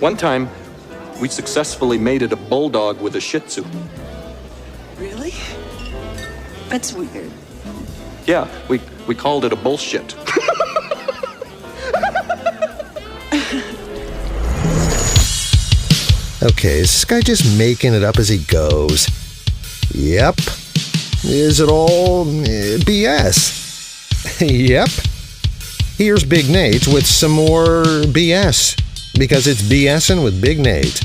One time, we successfully mated a bulldog with a Shih Tzu. Really? That's weird. Yeah, we called it a bullshit. Okay, is this guy just making it up as he goes? Yep. Is it all BS? Yep. Here's Big Nate with some more BS, because it's BSing with Big Nate.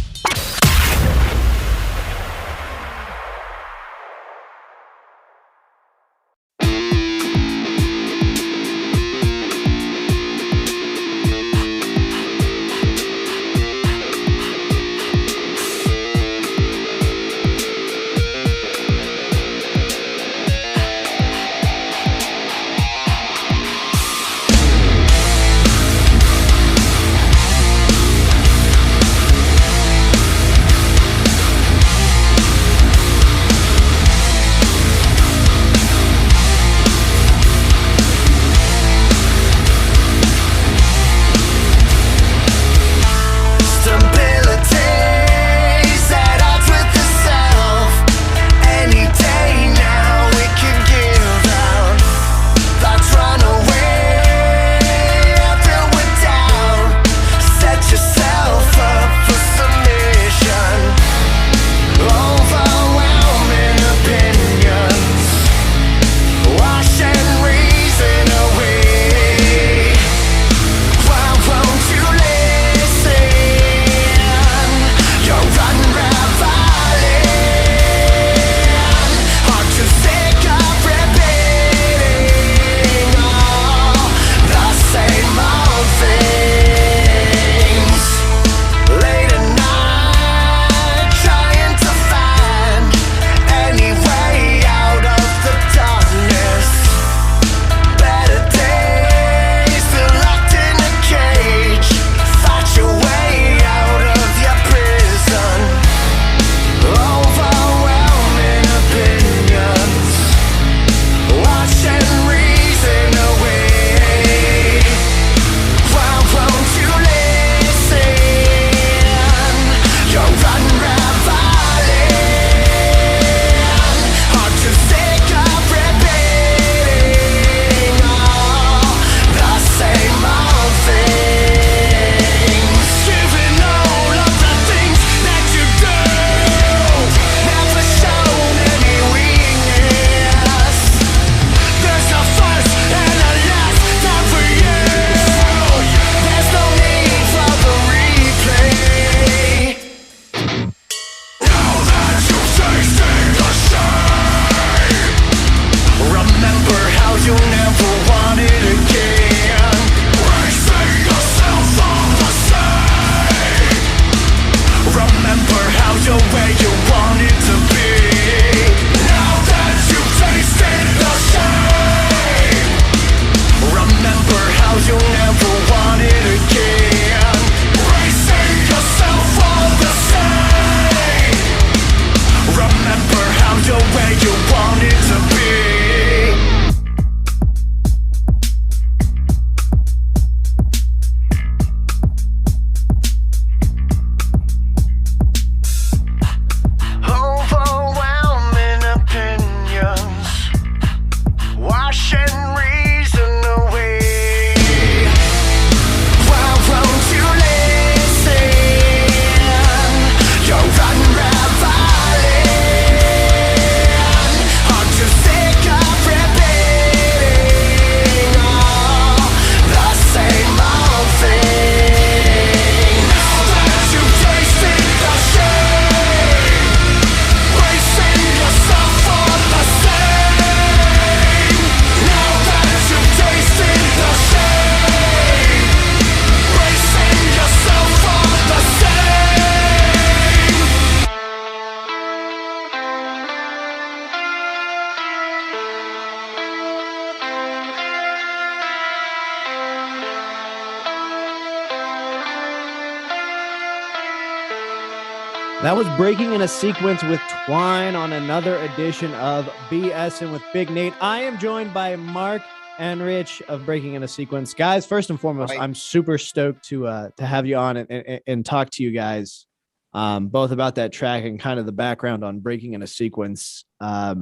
That was Breaking in a Sequence with Twine on another edition of BSing with Big Nate. I am joined by Mark and Rich of Breaking in a Sequence. Guys, first and foremost, I'm super stoked to have you on and talk to you guys both about that track and kind of the background on Breaking in a Sequence. I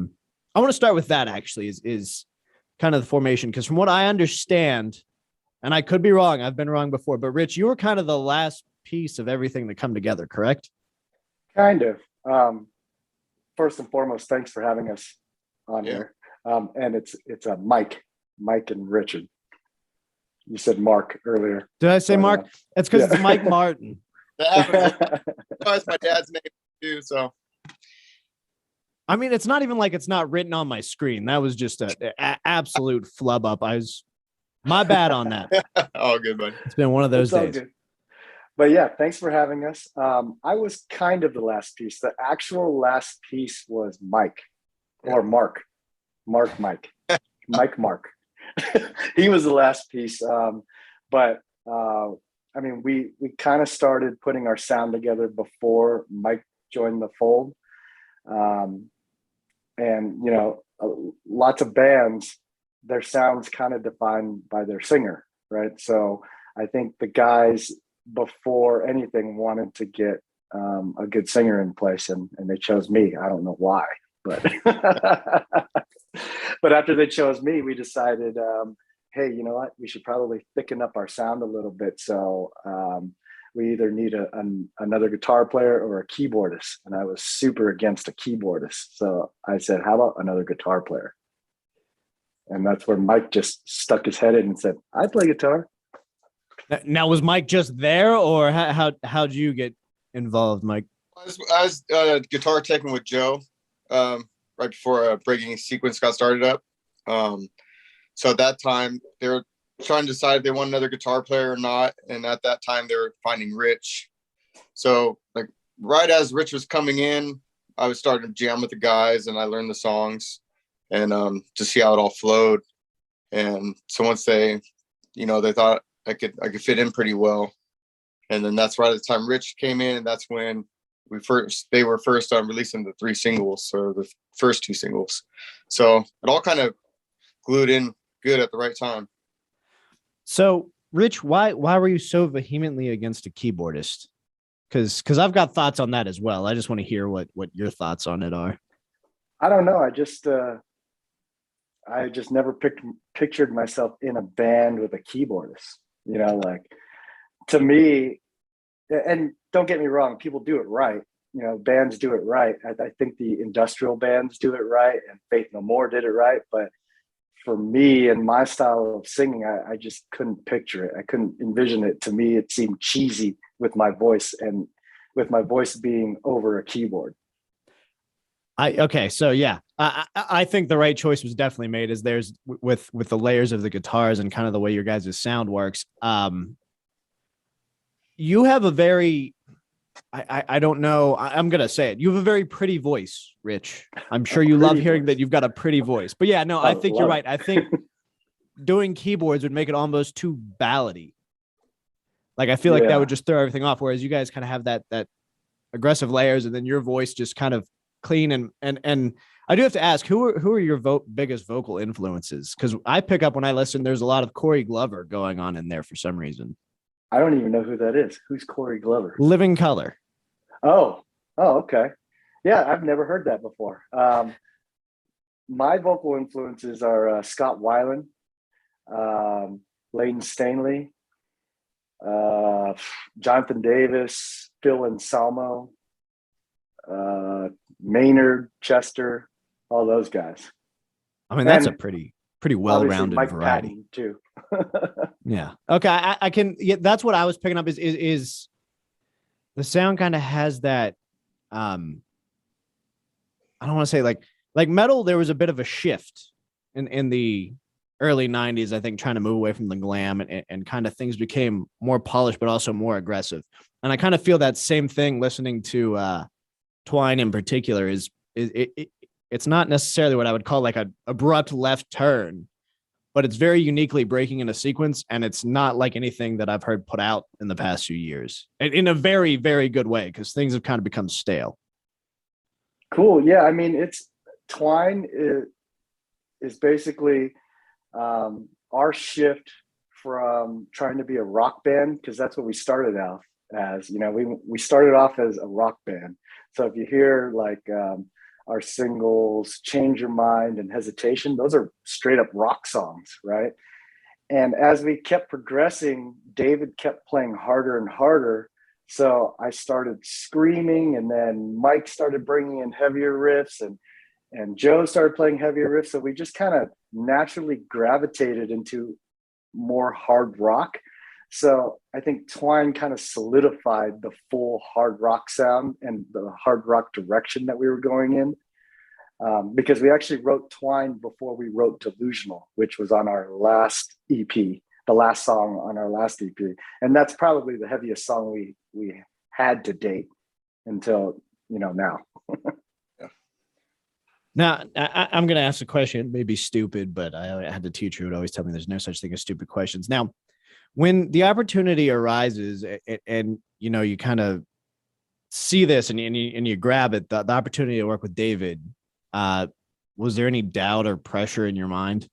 want to start with that actually is kind of the formation, because from what I understand, and I could be wrong, I've been wrong before, but Rich, you were kind of the last piece of everything to come together, correct? Kind of. First and foremost, thanks for having us on here. And it's Mike and Richard. You said Mark earlier. Did I say Mark? That's because it's Mike Martin. That's my dad's name too. So, I mean, it's not even like it's not written on my screen. That was just an absolute flub up. My bad on that. Oh, good, buddy. It's been one of those days. Good. But yeah, thanks for having us. I was kind of the last piece. The actual last piece was Mike or Mark. Mike. He was the last piece. But I mean, we kind of started putting our sound together before Mike joined the fold. And, you know, lots of bands, their sound's kind of defined by their singer, right? So I think the guys before anything wanted to get a good singer in place, and they chose me. I don't know why, but but after they chose me, we decided, hey, you know what? We should probably thicken up our sound a little bit. So we either need another guitar player or a keyboardist, and I was super against a keyboardist. So I said, how about another guitar player? And that's where Mike just stuck his head in and said, I play guitar. Now, was Mike just there, or how'd you get involved, Mike? I was guitar teching with Joe right before Breaking a Sequence got started up. So at that time, they were trying to decide if they want another guitar player or not. And at that time, they were finding Rich. So like right as Rich was coming in, I was starting to jam with the guys, and I learned the songs and to see how it all flowed. And so once they thought I could fit in pretty well. And then that's right at the time Rich came in, and that's when they were first releasing the 3 singles, or the first 2 singles. So it all kind of glued in good at the right time. So Rich, why were you so vehemently against a keyboardist? Because I've got thoughts on that as well. I just want to hear what your thoughts on it are. I don't know. I just never pictured myself in a band with a keyboardist. You know, like, to me, and don't get me wrong, people do it right. You know, bands do it right. I think the industrial bands do it right, and Faith No More did it right. But for me and my style of singing, I just couldn't picture it. I couldn't envision it. To me, it seemed cheesy with my voice, and with my voice being over a keyboard. So yeah, I think the right choice was definitely made, as there's with the layers of the guitars and kind of the way your guys' sound works. You have a very, I don't know, I'm going to say it. You have a very pretty voice, Rich. I'm sure you love hearing that you've got a pretty voice, but yeah, no, I think you're right. I think doing keyboards would make it almost too ballady. Like, I feel like that would just throw everything off. Whereas you guys kind of have that aggressive layers, and then your voice just kind of clean. And I do have to ask, who are your biggest vocal influences? Because I pick up when I listen, there's a lot of Corey Glover going on in there for some reason. I don't even know who that is. Who's Corey Glover? Living Color. Oh, okay. Yeah, I've never heard that before. My vocal influences are Scott Weiland, Layton Stanley, Jonathan Davis, Phil Anselmo, Maynard, Chester, all those guys. I mean, that's a pretty well-rounded Mike variety Patton too. Yeah. Okay. I can. Yeah, that's what I was picking up. Is the sound kind of has that? I don't want to say like metal. There was a bit of a shift in the early 90s, I think, trying to move away from the glam and kind of things became more polished, but also more aggressive. And I kind of feel that same thing listening to Twine in particular. It's not necessarily what I would call like an abrupt left turn, but it's very uniquely Breaking in a Sequence. And it's not like anything that I've heard put out in the past few years, in a very, very good way, because things have kind of become stale. Cool. Yeah. I mean, Twine is basically our shift from trying to be a rock band, because that's what we started out as. We started off as a rock band. So if you hear like our singles Change Your Mind and Hesitation, those are straight up rock songs, right? And as we kept progressing, David kept playing harder and harder. So I started screaming, and then Mike started bringing in heavier riffs, and Joe started playing heavier riffs. So we just kind of naturally gravitated into more hard rock. So I think Twine kind of solidified the full hard rock sound and the hard rock direction that we were going in. Because we actually wrote Twine before we wrote Delusional, which was on our last EP, the last song on our last EP. And that's probably the heaviest song we had to date until, now. Now, I'm going to ask a question, maybe stupid, but I had the teacher who would always tell me there's no such thing as stupid questions. Now, when the opportunity arises and you kind of see this and you grab it, the opportunity to work with David, was there any doubt or pressure in your mind?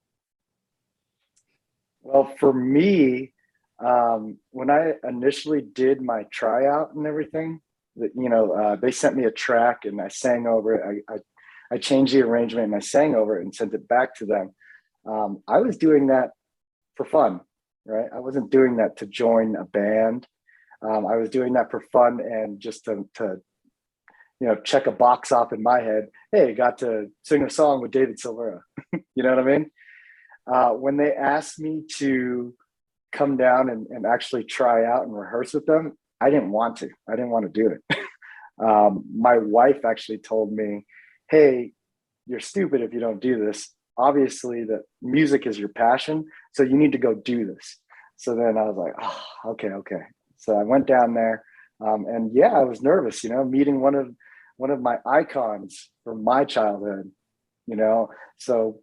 Well, for me, when I initially did my tryout and everything, they sent me a track and I sang over it. I changed the arrangement and I sang over it and sent it back to them. I was doing that for fun, right? I wasn't doing that to join a band. I was doing that for fun and just to check a box off in my head. Hey, got to sing a song with David Silvera. You know what I mean? When they asked me to come down and actually try out and rehearse with them, I didn't want to. I didn't want to do it. My wife actually told me, hey, you're stupid if you don't do this. Obviously, the music is your passion, so you need to go do this. So then I was like, oh, okay. So I went down there, and yeah, I was nervous, meeting one of my icons from my childhood, So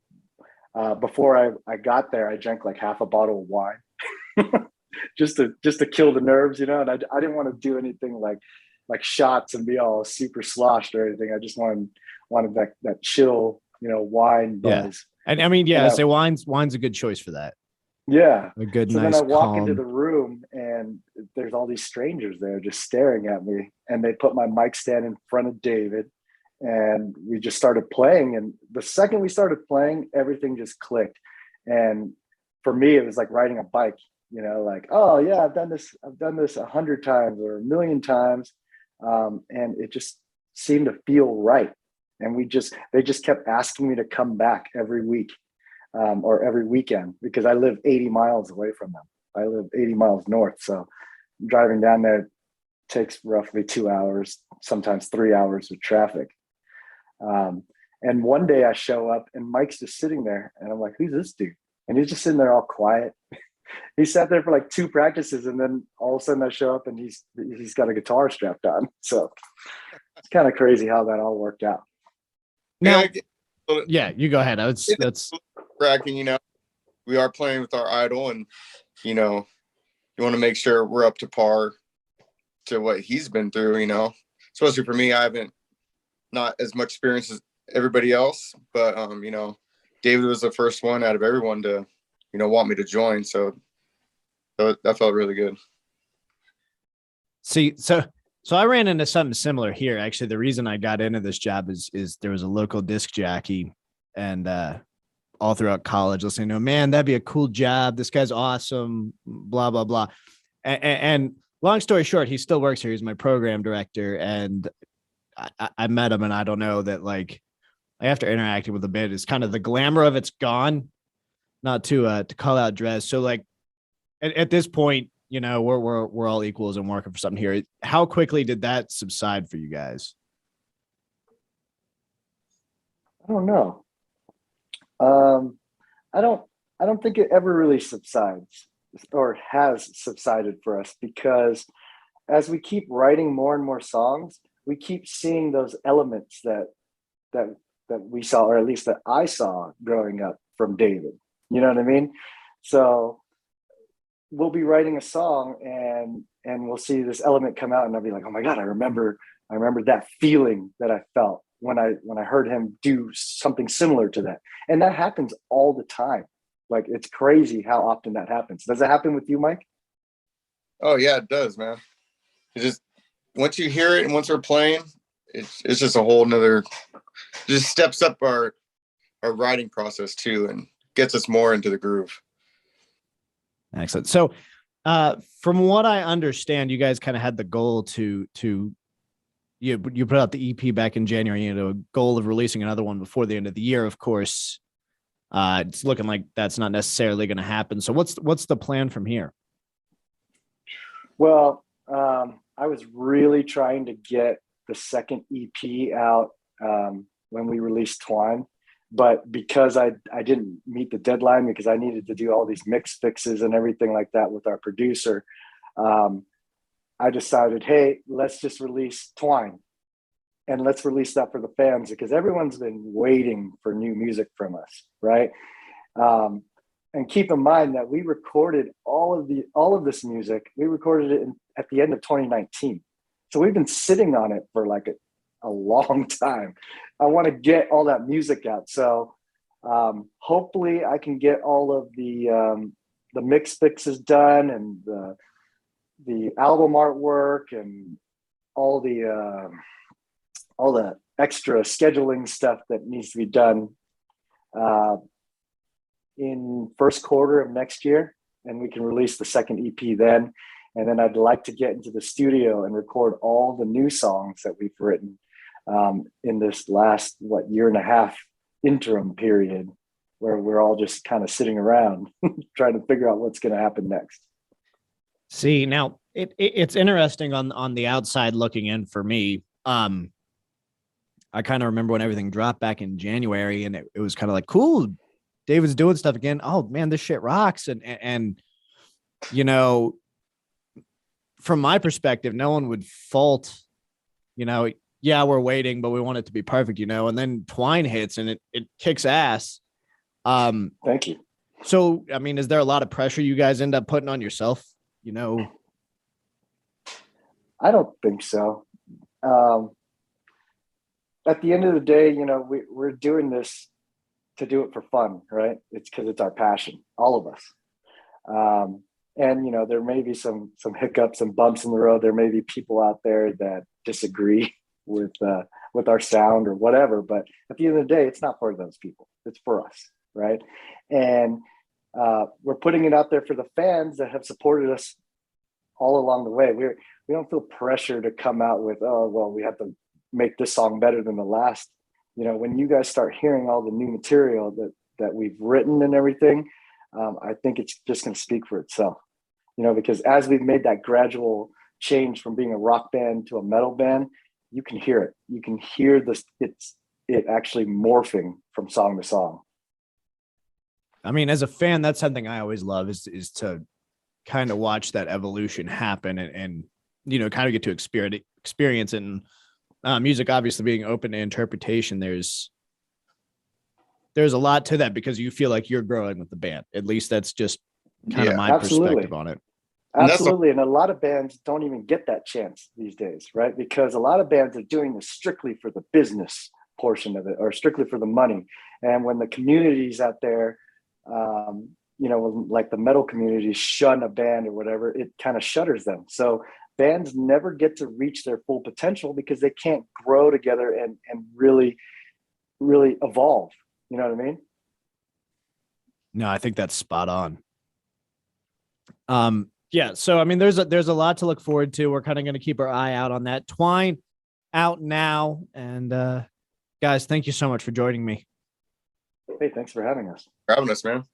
before I got there, I drank like half a bottle of wine, just to kill the nerves, And I didn't want to do anything like shots and be all super sloshed or anything. I just wanted that chill, wine buzz. Yeah. And I mean, so wine's a good choice for that. Yeah. A good, so nice, then I walk calm... into the room and there's all these strangers there just staring at me. And they put my mic stand in front of David and we just started playing. And the second we started playing, everything just clicked. And for me, it was like riding a bike, like, oh yeah, I've done this 100 times or 1,000,000 times. And it just seemed to feel right. And they just kept asking me to come back every week, or every weekend, because I live 80 miles away from them. I live 80 miles north. So driving down there takes roughly 2 hours, sometimes 3 hours with traffic. And one day I show up and Mike's just sitting there and I'm like, who's this dude? And he's just sitting there all quiet. He sat there for like 2 practices and then all of a sudden I show up and he's got a guitar strapped on. So it's kind of crazy how that all worked out. Now, yeah, you go ahead. That's cracking, we are playing with our idol and, you want to make sure we're up to par to what he's been through, especially for me. I haven't not as much experience as everybody else, but, David was the first one out of everyone to, want me to join. So that felt really good. See, so I ran into something similar here. Actually, the reason I got into this job is there was a local disc jockey and all throughout college listening to him, man, that'd be a cool job. This guy's awesome, blah, blah, blah. And long story short, he still works here. He's my program director. And I met him and I don't know that like after interacting with the band, it's kind of the glamour of it's gone, not to call out Drez. So like at this point, we're all equals and working for something here. How quickly did that subside for you guys? I don't know. I don't think it ever really subsides or has subsided for us, because as we keep writing more and more songs, we keep seeing those elements that we saw, or at least that I saw growing up from David. You know what I mean? So we'll be writing a song and we'll see this element come out and I'll be like, oh my God, I remember that feeling that I felt when I heard him do something similar to that. And that happens all the time. Like, it's crazy how often that happens. Does it happen with you, Mike? Oh yeah, it does, man. It just, once you hear it and once we're playing, it's just a whole nother, just steps up our writing process too, and gets us more into the groove. Excellent. So, from what I understand, you guys kind of had the goal to you put out the EP back in January, a goal of releasing another one before the end of the year. Of course, it's looking like that's not necessarily going to happen. So what's the plan from here? Well, I was really trying to get the second EP out when we released Twine, but because I didn't meet the deadline, because I needed to do all these mix fixes and everything like that with our producer, I decided, hey, let's just release Twine, and let's release that for the fans, because everyone's been waiting for new music from us, right? And keep in mind that we recorded all of this music. We recorded it at the end of 2019, so we've been sitting on it for like a long time. I want to get all that music out, so hopefully I can get all of the mix fixes done, and the album artwork, and all the extra scheduling stuff that needs to be done in first quarter of next year, and we can release the second EP then. And then I'd like to get into the studio and record all the new songs that we've written in this last year and a half interim period, where we're all just kind of sitting around trying to figure out what's going to happen next. See, now it's interesting on the outside looking in for me. I kind of remember when everything dropped back in January, and it was kind of like, cool, David's doing stuff again. Oh man, this shit rocks. And from my perspective, no one would fault, yeah, we're waiting, but we want it to be perfect, and then Twine hits and it kicks ass. Thank you. So, I mean, is there a lot of pressure you guys end up putting on yourself? I don't think so. At the end of the day, we're doing this to do it for fun, right? It's because it's our passion, all of us. And there may be some hiccups and bumps in the road. There may be people out there that disagree with our sound or whatever, but at the end of the day, it's not for those people. It's for us, right? And we're putting it out there for the fans that have supported us all along the way. We don't feel pressure to come out with, oh, well, we have to make this song better than the last. When you guys start hearing all the new material that we've written and everything, I think it's just going to speak for itself, because as we've made that gradual change from being a rock band to a metal band, you can hear it. You can hear it actually morphing from song to song. I mean, as a fan, that's something I always love is to kind of watch that evolution happen and kind of get to experience it. And music obviously being open to interpretation, there's a lot to that, because you feel like you're growing with the band. At least that's just kind of my perspective on it. Absolutely. And a lot of bands don't even get that chance these days, right? Because a lot of bands are doing this strictly for the business portion of it, or strictly for the money. And when the communities out there, like the metal community shun a band or whatever, it kind of shutters them. So bands never get to reach their full potential because they can't grow together and really, really evolve. You know what I mean? No, I think that's spot on. Yeah. So, I mean, there's a lot to look forward to. We're kind of going to keep our eye out on that. Twine out now. And guys, thank you so much for joining me. Hey, thanks for having us. For having us, man.